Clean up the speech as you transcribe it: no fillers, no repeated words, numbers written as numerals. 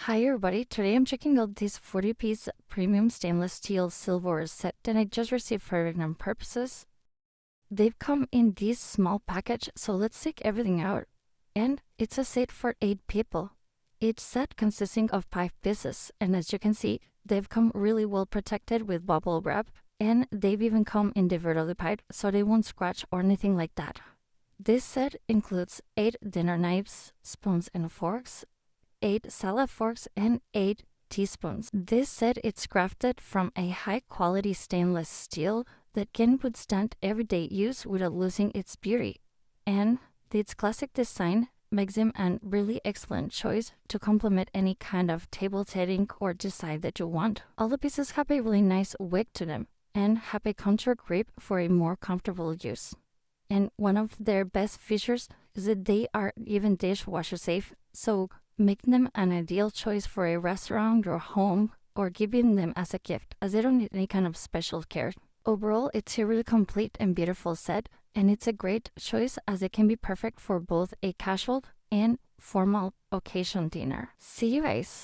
Hi everybody, today I'm checking out this 40-piece premium stainless steel silverware set that I just received for random purposes. They've come in this small package, so let's take everything out. And it's a set for 8 people. Each set consisting of 5 pieces, and as you can see, they've come really well protected with bubble wrap, and they've even come in divertally pipe so they won't scratch or anything like that. This set includes 8 dinner knives, spoons and forks, 8 salad forks, and 8 teaspoons. This set is crafted from a high-quality stainless steel that can withstand everyday use without losing its beauty. And its classic design makes them a really excellent choice to complement any kind of table setting or design that you want. All the pieces have a really nice wick to them and have a contour grip for a more comfortable use. And one of their best features is that they are even dishwasher safe, so making them an ideal choice for a restaurant or home, or giving them as a gift, as they don't need any kind of special care. Overall, it's a really complete and beautiful set, and it's a great choice as it can be perfect for both a casual and formal occasion dinner. See you guys!